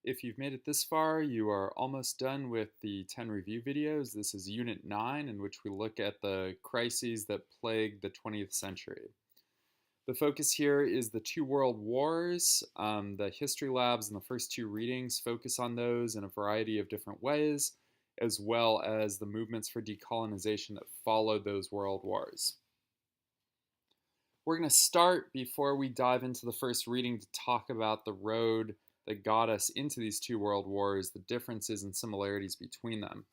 If you've made it this far, you are almost done with the 10 review videos. This is Unit 9, in which we look at the crises that plagued the 20th century. The focus here is the two world wars. The history labs and the first two readings focus on those in a variety of different ways, as well as the movements for decolonization that followed those world wars. We're going to start, before we dive into the first reading, to talk about the road that got us into these two world wars, the differences and similarities between them.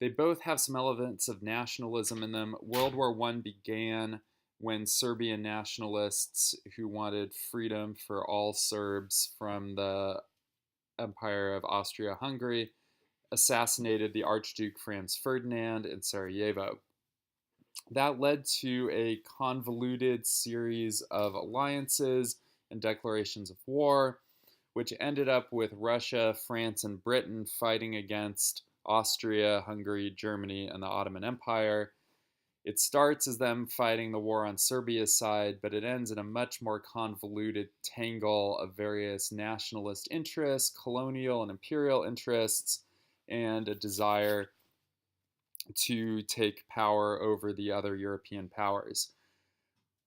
They both have some elements of nationalism in them. World War I began when Serbian nationalists who wanted freedom for all Serbs from the Empire of Austria-Hungary assassinated the Archduke Franz Ferdinand in Sarajevo. That led to a convoluted series of alliances and declarations of war, which ended up with Russia, France, and Britain fighting against Austria, Hungary, Germany, and the Ottoman Empire. It starts as them fighting the war on Serbia's side, but it ends in a much more convoluted tangle of various nationalist interests, colonial and imperial interests, and a desire to take power over the other European powers.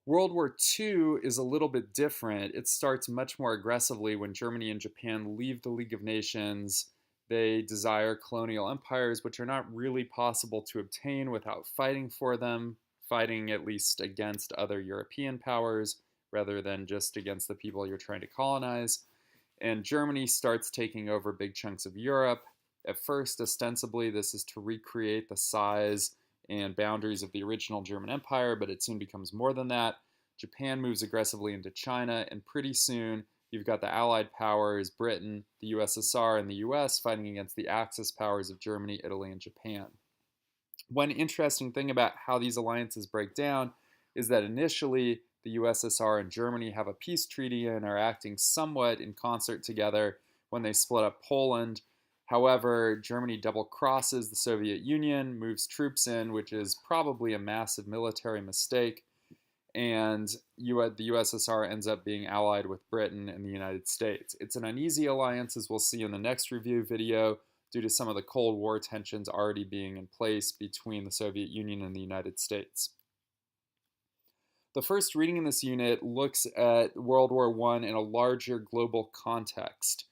World War II is a little bit different. It starts much more aggressively when Germany and Japan leave the League of Nations. They desire colonial empires, which are not really possible to obtain without fighting for them, fighting at least against other European powers rather than just against the people you're trying to colonize. And Germany starts taking over big chunks of Europe. At first, ostensibly, this is to recreate the size and boundaries of the original German Empire, but it soon becomes more than that. Japan moves aggressively into China, and pretty soon you've got the Allied powers, Britain, the USSR, and the US fighting against the Axis powers of Germany, Italy, and Japan. One interesting thing about how these alliances break down is that initially the USSR and Germany have a peace treaty and are acting somewhat in concert together when they split up Poland. However, Germany double crosses the Soviet Union, moves troops in, which is probably a massive military mistake, and the USSR ends up being allied with Britain and the United States. It's an uneasy alliance, as we'll see in the next review video, due to some of the Cold War tensions already being in place between the Soviet Union and the United States. The first reading in this unit looks at World War I in a larger global context.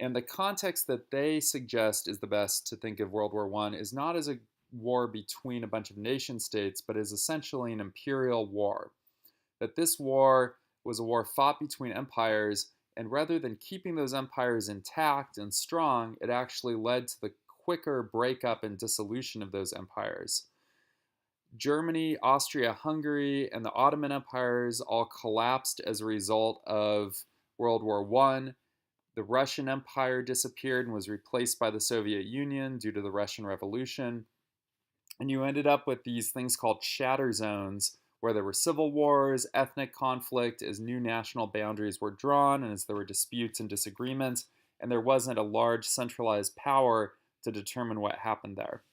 And the context that they suggest is the best to think of World War I is not as a war between a bunch of nation states, but as essentially an imperial war. That this war was a war fought between empires, and rather than keeping those empires intact and strong, it actually led to the quicker breakup and dissolution of those empires. Germany, Austria-Hungary, and the Ottoman empires all collapsed as a result of World War I. The Russian Empire disappeared and was replaced by the Soviet Union due to the Russian Revolution. And you ended up with these things called shatter zones, where there were civil wars, ethnic conflict, as new national boundaries were drawn and as there were disputes and disagreements, and there wasn't a large centralized power to determine what happened there.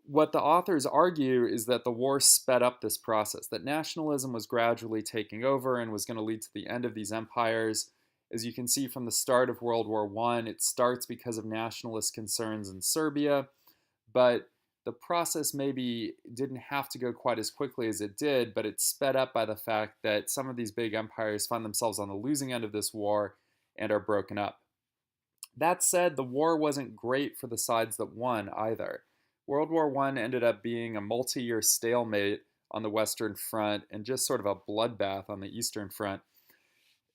What the authors argue is that the war sped up this process, that nationalism was gradually taking over and was going to lead to the end of these empires. As you can see from the start of World War I, it starts because of nationalist concerns in Serbia, but the process maybe didn't have to go quite as quickly as it did, but it's sped up by the fact that some of these big empires find themselves on the losing end of this war and are broken up. That said, the war wasn't great for the sides that won either. World War I ended up being a multi-year stalemate on the Western Front and just sort of a bloodbath on the Eastern Front.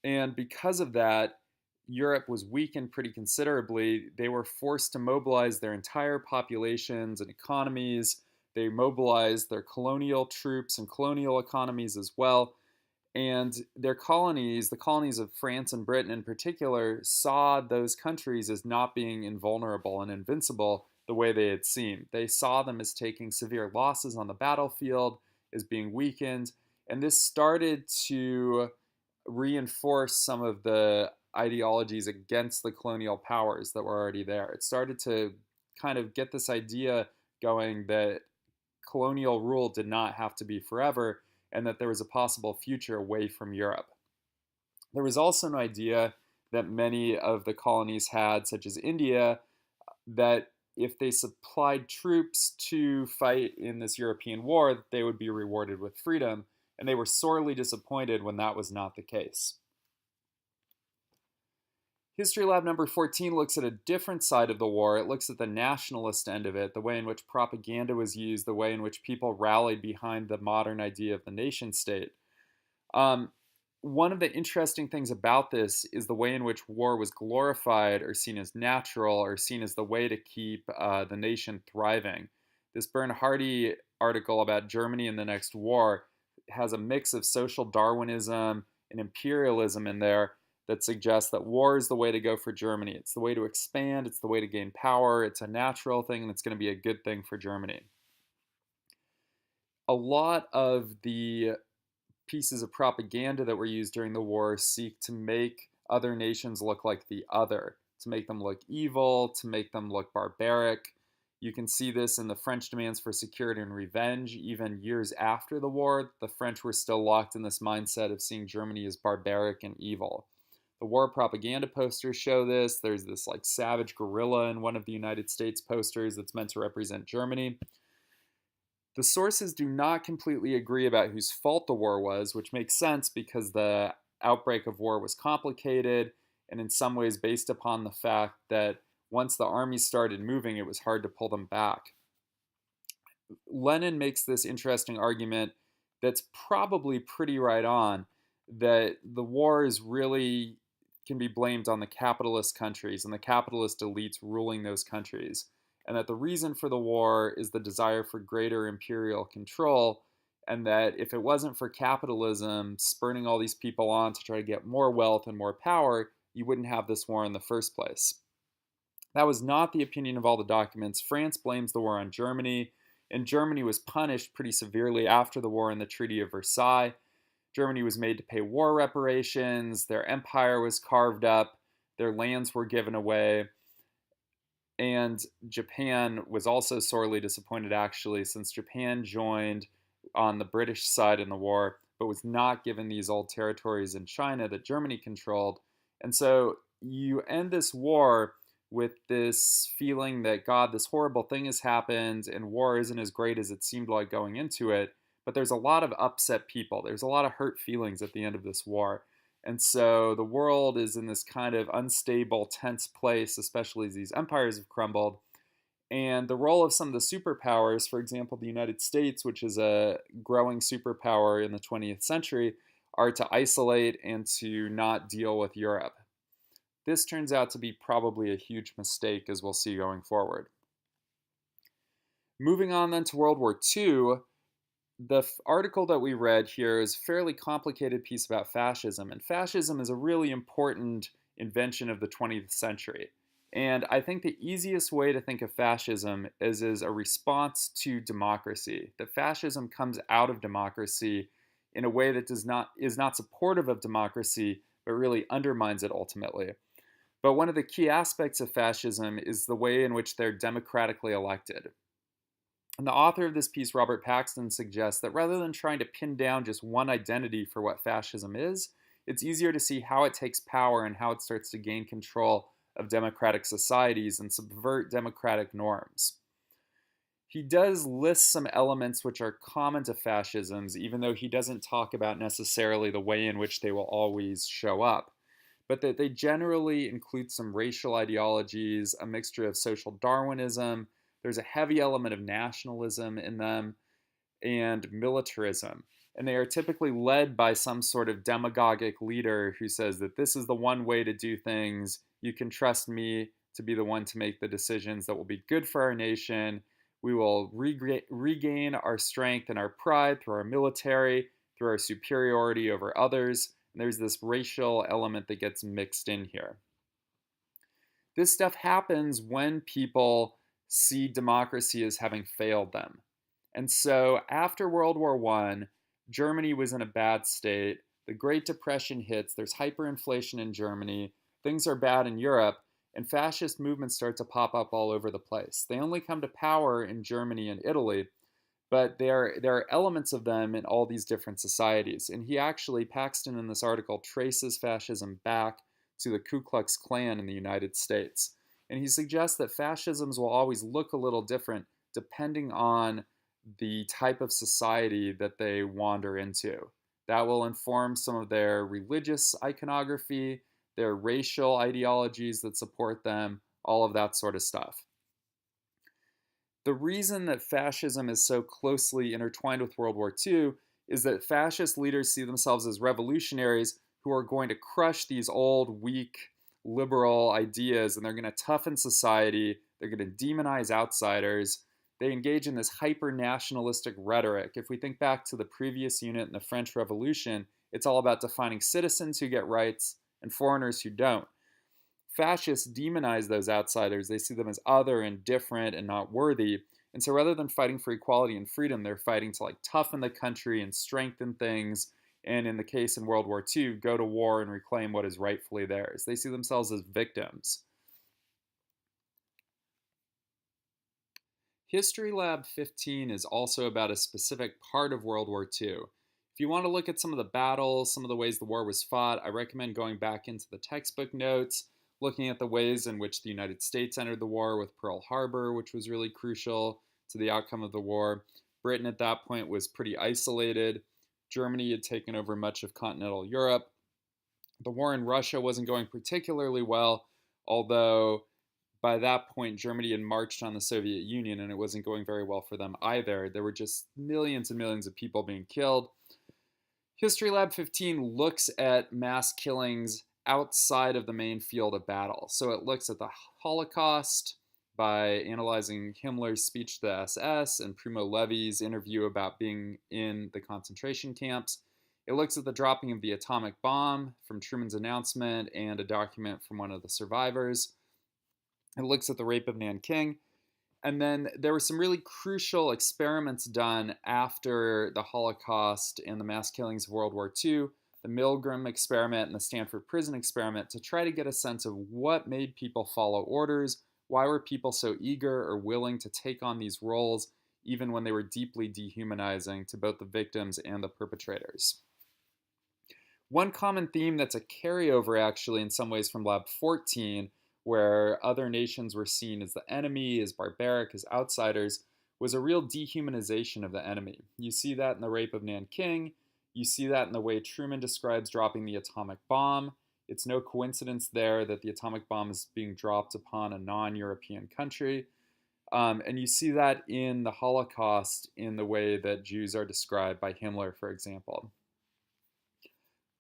And because of that, Europe was weakened pretty considerably. They were forced to mobilize their entire populations and economies. They mobilized their colonial troops and colonial economies as well. And their colonies, the colonies of France and Britain in particular, saw those countries as not being invulnerable and invincible the way they had seemed. They saw them as taking severe losses on the battlefield, as being weakened, and this started to reinforce some of the ideologies against the colonial powers that were already there. It started to kind of get this idea going that colonial rule did not have to be forever and that there was a possible future away from Europe. There was also an idea that many of the colonies had, such as India, that if they supplied troops to fight in this European war, they would be rewarded with freedom, and they were sorely disappointed when that was not the case. History Lab number 14 looks at a different side of the war. It looks at the nationalist end of it, the way in which propaganda was used, the way in which people rallied behind the modern idea of the nation state. One of the interesting things about this is the way in which war was glorified or seen as natural or seen as the way to keep the nation thriving. This Bernhardi article about Germany in the next war has a mix of social Darwinism and imperialism in there that suggests that war is the way to go for Germany. It's the way to expand, it's the way to gain power, it's a natural thing, and it's going to be a good thing for Germany. A lot of the pieces of propaganda that were used during the war seek to make other nations look like the other, to make them look evil, to make them look barbaric. You can see this in the French demands for security and revenge. Even years after the war, the French were still locked in this mindset of seeing Germany as barbaric and evil. The war propaganda posters show this. There's this like savage gorilla in one of the United States posters that's meant to represent Germany. The sources do not completely agree about whose fault the war was, which makes sense because the outbreak of war was complicated and in some ways based upon the fact that once the armies started moving, it was hard to pull them back. Lenin makes this interesting argument that's probably pretty right on, that the wars really can be blamed on the capitalist countries and the capitalist elites ruling those countries, and that the reason for the war is the desire for greater imperial control, and that if it wasn't for capitalism spurning all these people on to try to get more wealth and more power, you wouldn't have this war in the first place. That was not the opinion of all the documents. France blames the war on Germany, and Germany was punished pretty severely after the war in the Treaty of Versailles. Germany was made to pay war reparations, their empire was carved up, their lands were given away, and Japan was also sorely disappointed, actually, since Japan joined on the British side in the war, but was not given these old territories in China that Germany controlled. And so you end this war with this feeling that, God, this horrible thing has happened, and war isn't as great as it seemed like going into it. But there's a lot of upset people. There's a lot of hurt feelings at the end of this war. And so the world is in this kind of unstable, tense place, especially as these empires have crumbled. And the role of some of the superpowers, for example, the United States, which is a growing superpower in the 20th century, are to isolate and to not deal with Europe. This turns out to be probably a huge mistake, as we'll see going forward. Moving on then to World War II, the article that we read here is a fairly complicated piece about fascism, and fascism is a really important invention of the 20th century. And I think the easiest way to think of fascism is as a response to democracy. That fascism comes out of democracy in a way that is not supportive of democracy, but really undermines it ultimately. But one of the key aspects of fascism is the way in which they're democratically elected. And the author of this piece, Robert Paxton, suggests that rather than trying to pin down just one identity for what fascism is, it's easier to see how it takes power and how it starts to gain control of democratic societies and subvert democratic norms. He does list some elements which are common to fascisms, even though he doesn't talk about necessarily the way in which they will always show up, but that they generally include some racial ideologies, a mixture of social Darwinism. There's a heavy element of nationalism in them, and militarism. And they are typically led by some sort of demagogic leader who says that this is the one way to do things. You can trust me to be the one to make the decisions that will be good for our nation. We will regain our strength and our pride through our military, through our superiority over others. And there's this racial element that gets mixed in here. This stuff happens when people see democracy as having failed them. And so after World War I, Germany was in a bad state. The Great Depression hits. There's hyperinflation in Germany. Things are bad in Europe. And fascist movements start to pop up all over the place. They only come to power in Germany and Italy, but there are elements of them in all these different societies. And he actually, Paxton in this article, traces fascism back to the Ku Klux Klan in the United States. And he suggests that fascisms will always look a little different depending on the type of society that they wander into. That will inform some of their religious iconography, their racial ideologies that support them, all of that sort of stuff. The reason that fascism is so closely intertwined with World War II is that fascist leaders see themselves as revolutionaries who are going to crush these old, weak, liberal ideas, and they're going to toughen society, they're going to demonize outsiders. They engage in this hyper-nationalistic rhetoric. If we think back to the previous unit in the French Revolution, it's all about defining citizens who get rights and foreigners who don't. Fascists demonize those outsiders. They see them as other and different and not worthy. And so rather than fighting for equality and freedom, they're fighting to toughen the country and strengthen things. And in the case in World War II, go to war and reclaim what is rightfully theirs. They see themselves as victims. History Lab 15 is also about a specific part of World War II. If you want to look at some of the battles, some of the ways the war was fought, I recommend going back into the textbook notes, looking at the ways in which the United States entered the war with Pearl Harbor, which was really crucial to the outcome of the war. Britain at that point was pretty isolated. Germany had taken over much of continental Europe. The war in Russia wasn't going particularly well, although by that point Germany had marched on the Soviet Union and it wasn't going very well for them either. There were just millions and millions of people being killed. History Lab 15 looks at mass killings outside of the main field of battle. So it looks at the Holocaust by analyzing Himmler's speech to the SS and Primo Levi's interview about being in the concentration camps. It looks at the dropping of the atomic bomb from Truman's announcement and a document from one of the survivors. It looks at the rape of Nanking. And then there were some really crucial experiments done after the Holocaust and the mass killings of World War II, the Milgram experiment and the Stanford Prison experiment, to try to get a sense of what made people follow orders, why were people so eager or willing to take on these roles, even when they were deeply dehumanizing to both the victims and the perpetrators. One common theme that's a carryover, actually, in some ways from Lab 14, where other nations were seen as the enemy, as barbaric, as outsiders, was a real dehumanization of the enemy. You see that in the rape of Nanking. You see that in the way Truman describes dropping the atomic bomb. It's no coincidence there that the atomic bomb is being dropped upon a non-European country. And you see that in the Holocaust in the way that Jews are described by Himmler, for example.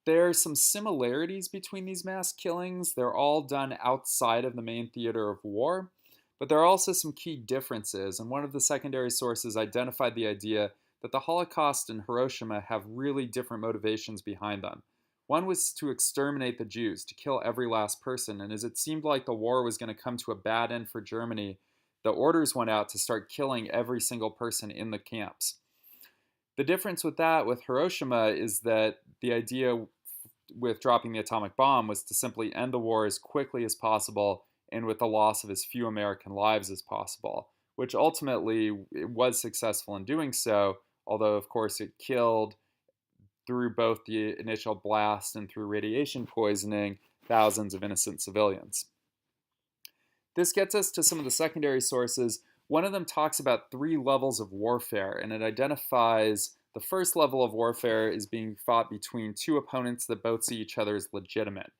There are some similarities between these mass killings. They're all done outside of the main theater of war, but there are also some key differences, and one of the secondary sources identified the idea that the Holocaust and Hiroshima have really different motivations behind them. One was to exterminate the Jews, to kill every last person, and as it seemed like the war was going to come to a bad end for Germany, the orders went out to start killing every single person in the camps. The difference with that, with Hiroshima, is that the idea with dropping the atomic bomb was to simply end the war as quickly as possible and with the loss of as few American lives as possible, which ultimately it was successful in doing so, although of course it killed, through both the initial blast and through radiation poisoning, thousands of innocent civilians. This gets us to some of the secondary sources. One of them talks about 3 levels of warfare, and it identifies the first level of warfare is being fought between 2 opponents that both see each other as legitimate.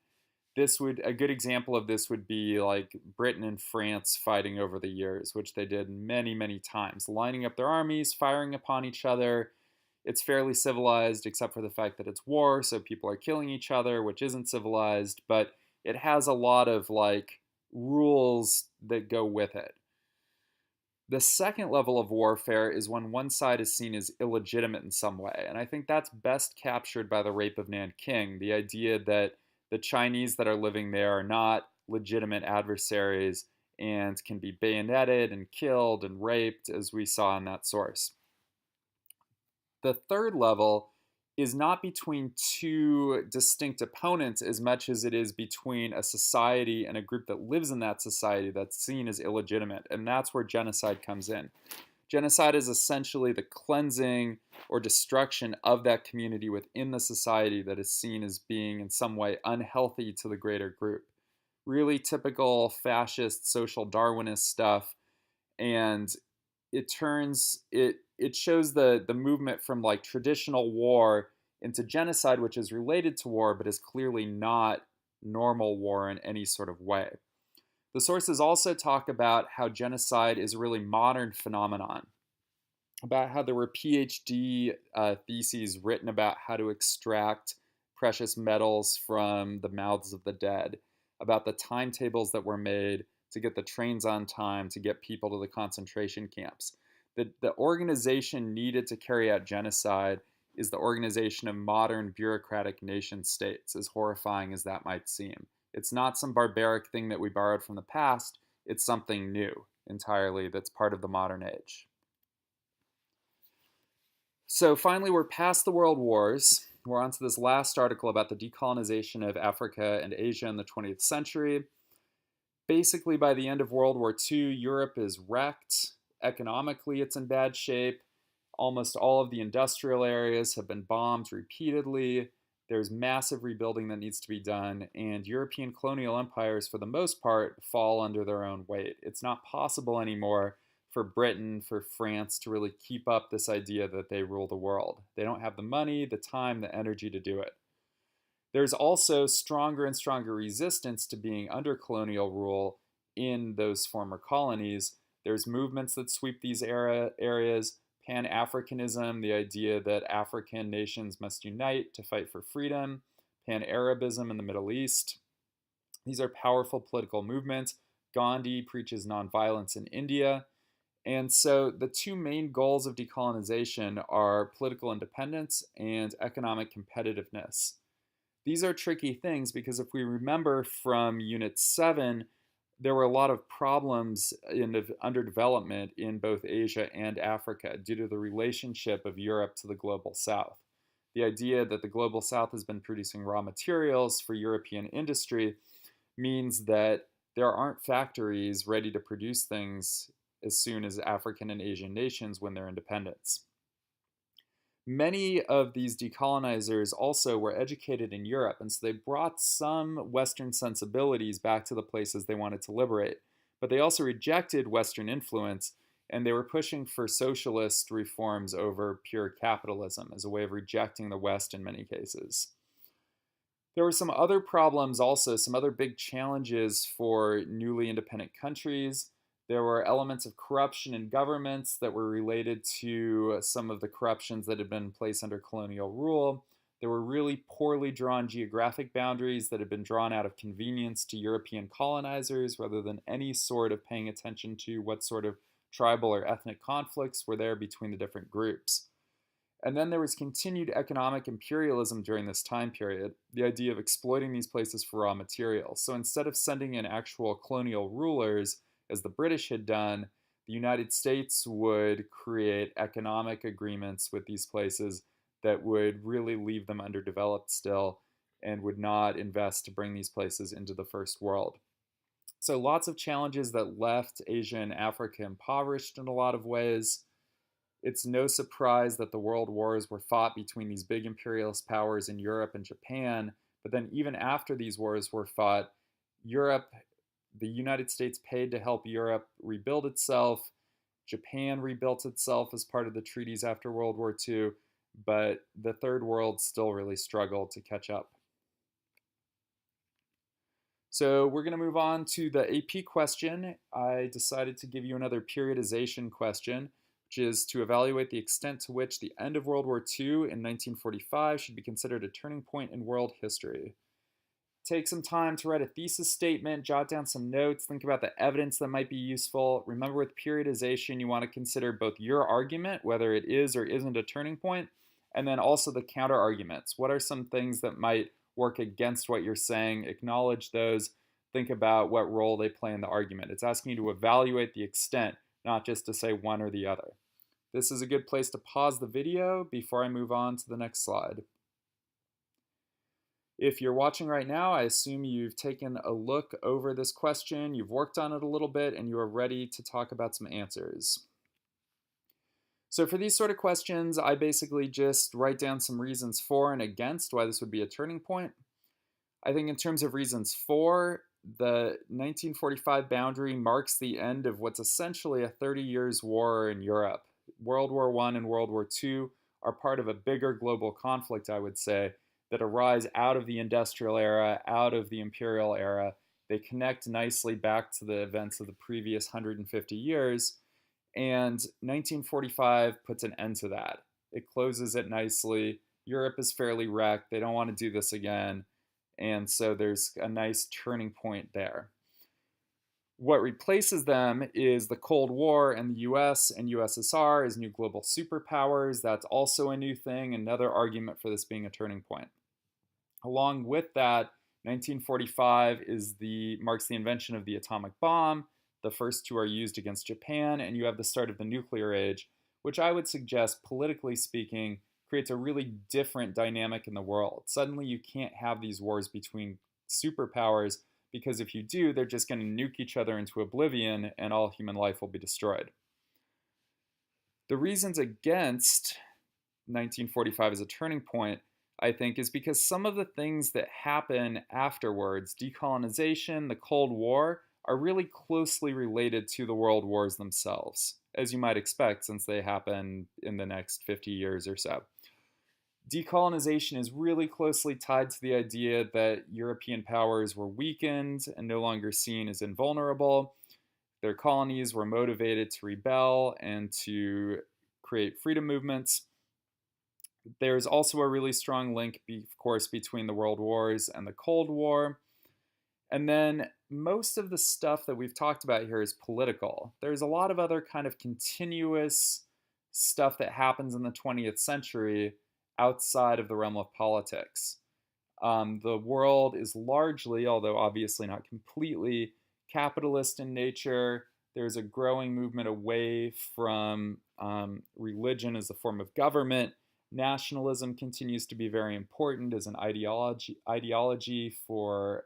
A good example of this would be like Britain and France fighting over the years, which they did many, many times, lining up their armies, firing upon each other. It's fairly civilized, except for the fact that it's war, so people are killing each other, which isn't civilized, but it has a lot of rules that go with it. The second level of warfare is when one side is seen as illegitimate in some way, and I think that's best captured by the rape of Nanking, the idea that the Chinese that are living there are not legitimate adversaries and can be bayoneted and killed and raped, as we saw in that source. The third level is not between 2 distinct opponents as much as it is between a society and a group that lives in that society that's seen as illegitimate, and that's where genocide comes in. Genocide is essentially the cleansing or destruction of that community within the society that is seen as being in some way unhealthy to the greater group. Really typical fascist social Darwinist stuff, and it shows the movement from like traditional war into genocide, which is related to war but is clearly not normal war in any sort of way. The sources also talk about how genocide is a really modern phenomenon, about how there were PhD theses written about how to extract precious metals from the mouths of the dead, about the timetables that were made to get the trains on time to get people to the concentration camps. The organization needed to carry out genocide is the organization of modern bureaucratic nation states, as horrifying as that might seem. It's not some barbaric thing that we borrowed from the past, it's something new entirely that's part of the modern age. So finally, we're past the world wars. We're on to this last article about the decolonization of Africa and Asia in the 20th century. Basically, by the end of World War II, Europe is wrecked. Economically, it's in bad shape. Almost all of the industrial areas have been bombed repeatedly. There's massive rebuilding that needs to be done, and European colonial empires, for the most part, fall under their own weight. It's not possible anymore for Britain, for France to really keep up this idea that they rule the world. They don't have the money, the time, the energy to do it. There's also stronger and stronger resistance to being under colonial rule in those former colonies. There's movements that sweep these areas. Pan-Africanism, the idea that African nations must unite to fight for freedom. Pan-Arabism in the Middle East. These are powerful political movements. Gandhi preaches nonviolence in India. And so the two main goals of decolonization are political independence and economic competitiveness. These are tricky things because if we remember from Unit 7, there were a lot of problems in underdevelopment in both Asia and Africa due to the relationship of Europe to the global south. The idea that the global south has been producing raw materials for European industry means that there aren't factories ready to produce things as soon as African and Asian nations win their independence. Many of these decolonizers also were educated in Europe, and so they brought some Western sensibilities back to the places they wanted to liberate. But they also rejected Western influence, and they were pushing for socialist reforms over pure capitalism as a way of rejecting the West in many cases. There were some other problems also, some other big challenges for newly independent countries. There were elements of corruption in governments that were related to some of the corruptions that had been in place under colonial rule. There were really poorly drawn geographic boundaries that had been drawn out of convenience to European colonizers rather than any sort of paying attention to what sort of tribal or ethnic conflicts were there between the different groups. And then there was continued economic imperialism during this time period, the idea of exploiting these places for raw materials. So instead of sending in actual colonial rulers, as the British had done, the United States would create economic agreements with these places that would really leave them underdeveloped still and would not invest to bring these places into the first world. So lots of challenges that left Asia and Africa impoverished in a lot of ways. It's no surprise that the world wars were fought between these big imperialist powers in Europe and Japan, but then even after these wars were fought, the United States paid to help Europe rebuild itself. Japan rebuilt itself as part of the treaties after World War II, but the Third World still really struggled to catch up. So we're going to move on to the AP question. I decided to give you another periodization question, which is to evaluate the extent to which the end of World War II in 1945 should be considered a turning point in world history. Take some time to write a thesis statement, jot down some notes, think about the evidence that might be useful. Remember, with periodization, you want to consider both your argument, whether it is or isn't a turning point, and then also the counter arguments. What are some things that might work against what you're saying? Acknowledge those. Think about what role they play in the argument. It's asking you to evaluate the extent, not just to say one or the other. This is a good place to pause the video before I move on to the next slide. If you're watching right now, I assume you've taken a look over this question, you've worked on it a little bit, and you are ready to talk about some answers. So for these sort of questions, I basically just write down some reasons for and against why this would be a turning point. I think in terms of reasons for, the 1945 boundary marks the end of what's essentially a 30 years war in Europe. World War I and World War II are part of a bigger global conflict, I would say, that arise out of the industrial era, out of the imperial era. They connect nicely back to the events of the previous 150 years, and 1945 puts an end to that. It closes it nicely. Europe is fairly wrecked. They don't want to do this again. And so there's a nice turning point there. What replaces them is the Cold War and the US and USSR as new global superpowers. That's also a new thing, another argument for this being a turning point. Along with that, 1945 marks the invention of the atomic bomb. The first two are used against Japan, and you have the start of the nuclear age, which I would suggest, politically speaking, creates a really different dynamic in the world. Suddenly, you can't have these wars between superpowers because if you do, they're just going to nuke each other into oblivion and all human life will be destroyed. The reasons against 1945 as a turning point, I think, is because some of the things that happen afterwards, decolonization, the Cold War, are really closely related to the world wars themselves, as you might expect since they happen in the next 50 years or so. Decolonization is really closely tied to the idea that European powers were weakened and no longer seen as invulnerable. Their colonies were motivated to rebel and to create freedom movements. There's also a really strong link, of course, between the World Wars and the Cold War. And then most of the stuff that we've talked about here is political. There's a lot of other kind of continuous stuff that happens in the 20th century outside of the realm of politics. The world is largely, although obviously not completely, capitalist in nature. There's a growing movement away from religion as a form of government. Nationalism continues to be very important as an ideology for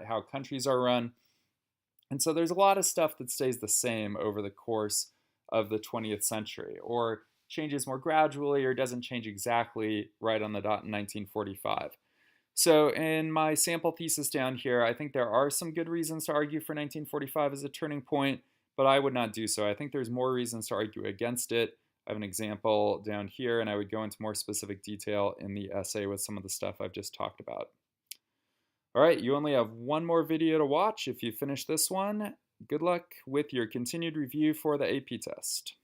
how countries are run. And so there's a lot of stuff that stays the same over the course of the 20th century, or changes more gradually, or doesn't change exactly right on the dot in 1945. So in my sample thesis down here, I think there are some good reasons to argue for 1945 as a turning point, but I would not do so. I think there's more reasons to argue against it. I have an example down here, and I would go into more specific detail in the essay with some of the stuff I've just talked about. All right, you only have one more video to watch. If you finish this one, good luck with your continued review for the AP test.